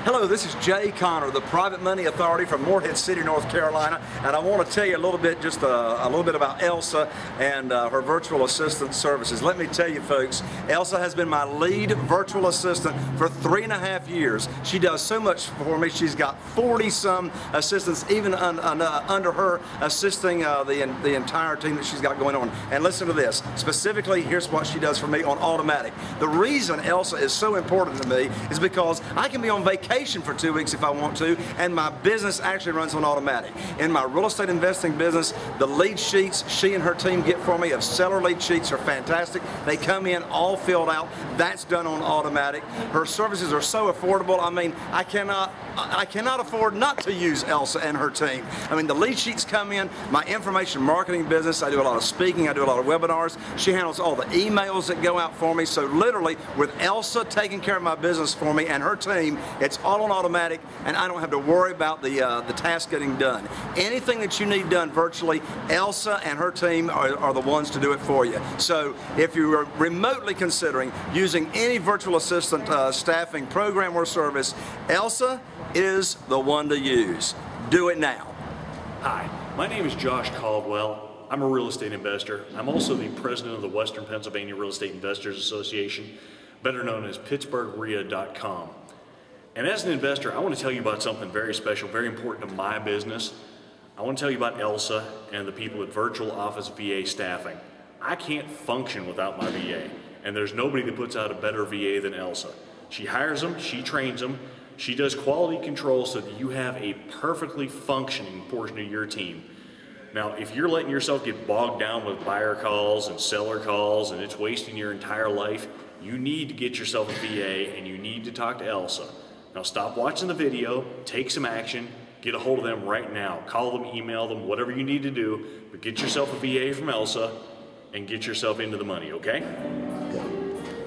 Hello, this is Conor, the Private Money Authority from Morehead City, North Carolina, and I want to tell you a little bit, about Elsa and her virtual assistant services. Let me tell you, folks, Elsa has been my lead virtual assistant for 3.5 years. She does so much for me. She's got 40-some assistants, even under her, assisting the entire team that she's got going on. And listen to this. Specifically, here's what she does for me on automatic. The reason Elsa is so important to me is because I can be on vacation for 2 weeks if I want to, and my business actually runs on automatic. In my real estate investing business, the lead sheets she and her team get for me of seller lead sheets are fantastic. They come in all filled out. That's done on automatic. Her services are so affordable. I mean, I cannot afford not to use Elsa and her team. I mean, the lead sheets come in, my information marketing business, I do a lot of speaking, I do a lot of webinars. She handles all the emails that go out for me. So literally, with Elsa taking care of my business for me and her team, it's all on automatic, and I don't have to worry about the task getting done. Anything that you need done virtually, Elsa and her team are the ones to do it for you. So if you're remotely considering using any virtual assistant staffing program or service, Elsa is the one to use. Do it now. Hi, my name is Josh Caldwell. I'm a real estate investor. I'm also the president of the Western Pennsylvania Real Estate Investors Association, better known as PittsburghREIA.com. And as an investor, I want to tell you about something very special, very important to my business. I want to tell you about Elsa and the people at Virtual Office VA Staffing. I can't function without my VA, and there's nobody that puts out a better VA than Elsa. She hires them, she trains them, she does quality control so that you have a perfectly functioning portion of your team. Now, if you're letting yourself get bogged down with buyer calls and seller calls and it's wasting your entire life, you need to get yourself a VA and you need to talk to Elsa. Now stop watching the video, take some action, get a hold of them right now. Call them, email them, whatever you need to do, but get yourself a VA from Elsa and get yourself into the money, okay?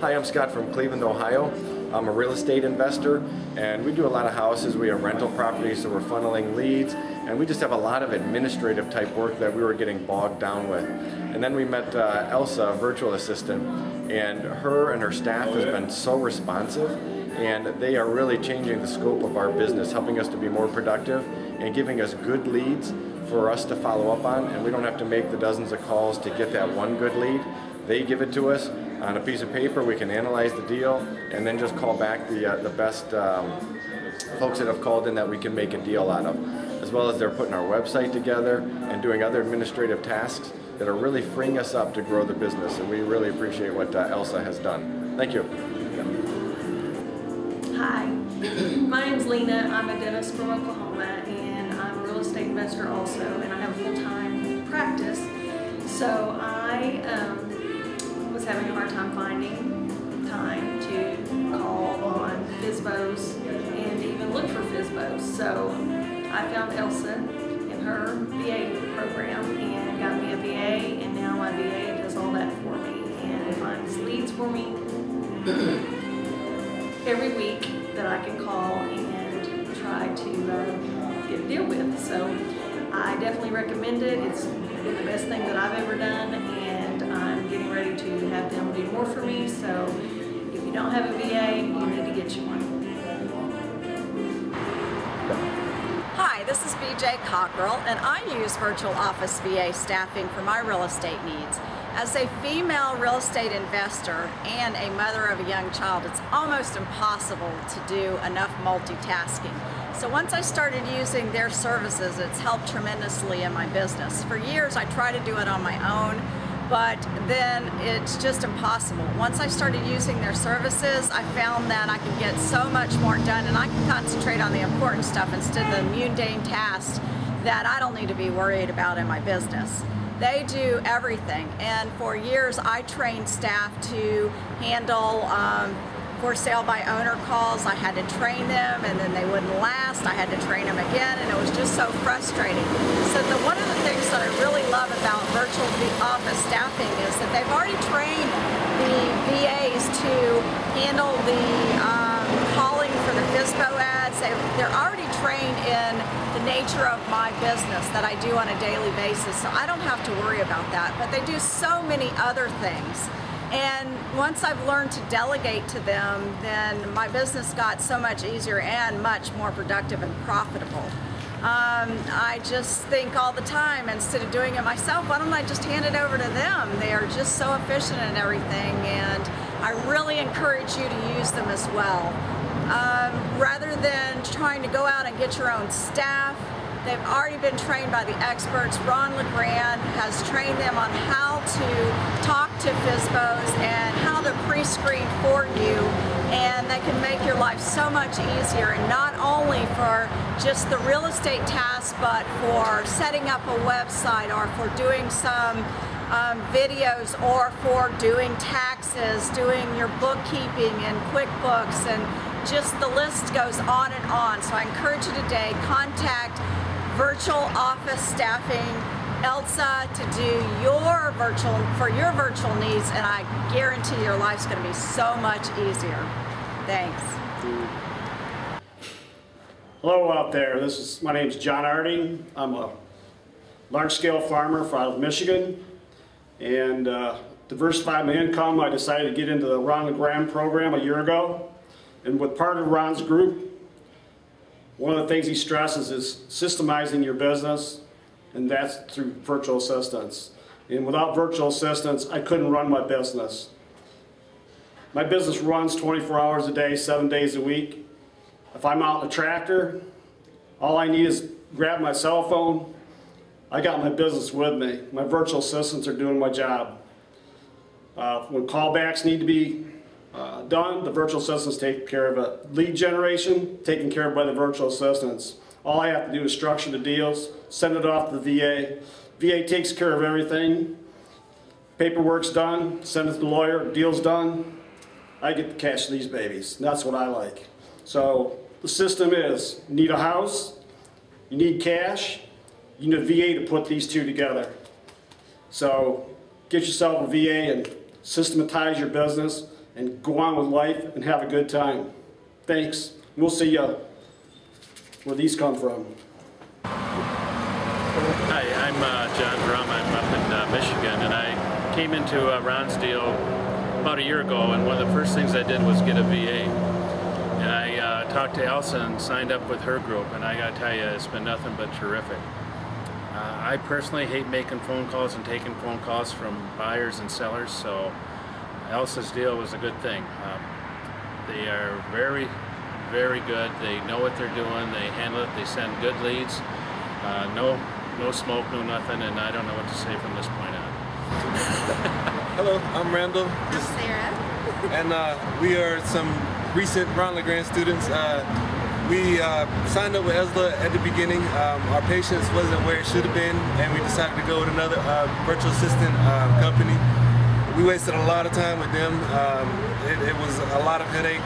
Hi, I'm Scott from Cleveland, Ohio. I'm a real estate investor, and we do a lot of houses. We have rental properties, so we're funneling leads, and we just have a lot of administrative type work that we were getting bogged down with. And then we met Elsa, a virtual assistant, and her staff has been so responsive, and they are really changing the scope of our business, helping us to be more productive and giving us good leads for us to follow up on, and we don't have to make the dozens of calls to get that one good lead. They give it to us on a piece of paper. We can analyze the deal and then just call back the best folks that have called in that we can make a deal out of, as well as they're putting our website together and doing other administrative tasks that are really freeing us up to grow the business, and we really appreciate what Elsa has done. Thank you. Hi, my name's Lena. I'm a dentist from Oklahoma, and I'm a real estate investor also, and I have a full-time practice. So I was having a hard time finding time to call on FSBOs and even look for FSBOs. So I found Elsa in her VA program and got me a VA, and now my VA does all that for me and finds leads for me every week that I can call and try to get a deal with. So I definitely recommend it. It's been the best thing that I've ever done, and I'm getting ready to have them do more for me. So if you don't have a VA, you need to get you one. Hi, this is BJ Cockrell, and I use Virtual Office VA Staffing for my real estate needs. As a female real estate investor and a mother of a young child, it's almost impossible to do enough multitasking. So once I started using their services, it's helped tremendously in my business. For years, I tried to do it on my own, but then it's just impossible. Once I started using their services, I found that I could get so much more done, and I can concentrate on the important stuff instead of the mundane tasks that I don't need to be worried about in my business. They do everything, and for years I trained staff to handle for sale by owner calls. I had to train them, and then they wouldn't last. I had to train them again, and it was just so frustrating. So one of the things that I really love about Virtual Office Staffing is that they've already trained the VAs to handle the calling for the FSBO ads. They're already trained in the nature of my business that I do on a daily basis, so I don't have to worry about that. But they do so many other things. And once I've learned to delegate to them, then my business got so much easier and much more productive and profitable. I just think all the time, instead of doing it myself, why don't I just hand it over to them? They are just so efficient in everything, and I really encourage you to use them as well. Rather than trying to go out and get your own staff, they've already been trained by the experts. Ron LeGrand has trained them on how to talk to FSBOs and how to pre-screen for you, and they can make your life so much easier, and not only for just the real estate tasks, but for setting up a website, or for doing some videos, or for doing taxes, doing your bookkeeping and QuickBooks, and just the list goes on and on. So I encourage you today, contact Virtual Office Staffing, Elsa, to do your virtual needs, and I guarantee your life's going to be so much easier. Thanks. Hello out there. My name's John Arding. I'm a large-scale farmer out of Michigan, and diversify my income. I decided to get into the Ron LeGrand program a year ago, and with part of Ron's group, one of the things he stresses is systemizing your business, and that's through virtual assistants. And without virtual assistants, I couldn't run my business. My business runs 24 hours a day, 7 days a week. If I'm out in a tractor, all I need is grab my cell phone. I got my business with me. My virtual assistants are doing my job. When callbacks need to be done, the virtual assistants take care of it. Lead generation, taken care of by the virtual assistants. All I have to do is structure the deals, send it off to the VA. VA takes care of everything. Paperwork's done, send it to the lawyer, deal's done. I get to cash these babies. That's what I like. So the system is, you need a house, you need cash, you need a VA to put these two together. So get yourself a VA and systematize your business and go on with life and have a good time. Thanks. We'll see you where these come from. Hi, I'm John Drum. I'm up in Michigan, and I came into Ron's deal about a year ago, and one of the first things I did was get a VA. And I talked to Elsa and signed up with her group, and I gotta tell you, it's been nothing but terrific. I personally hate making phone calls and taking phone calls from buyers and sellers, so Elsa's deal was a good thing. They are very, very good. They know what they're doing. They handle it. They send good leads. No smoke, no nothing, and I don't know what to say from this point on. Hello, I'm Randall. I'm Sarah. And we are some recent Ron LeGrand students. We signed up with Elsa at the beginning. Our patience wasn't where it should have been, and we decided to go with another virtual assistant company. We wasted a lot of time with them. It was a lot of headache.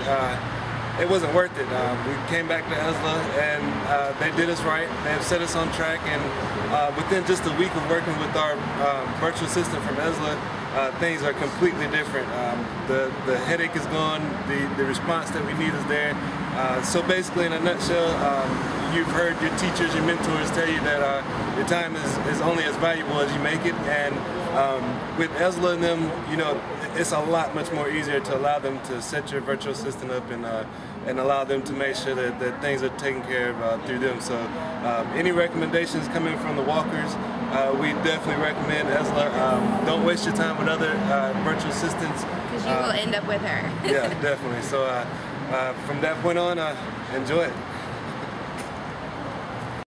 It wasn't worth it. We came back to Elsa, and they did us right. They have set us on track, and within just a week of working with our virtual assistant from Elsa, things are completely different. The headache is gone. The response that we need is there. So basically, in a nutshell, you've heard your teachers, your mentors tell you that your time is only as valuable as you make it, and with Elsa and them, you know, it's a lot much more easier to allow them to set your virtual assistant up and allow them to make sure that things are taken care of through them. So any recommendations coming from the walkers, we definitely recommend Elsa. Don't waste your time with other virtual assistants. Because you will end up with her. Yeah, definitely. So from that point on, enjoy it.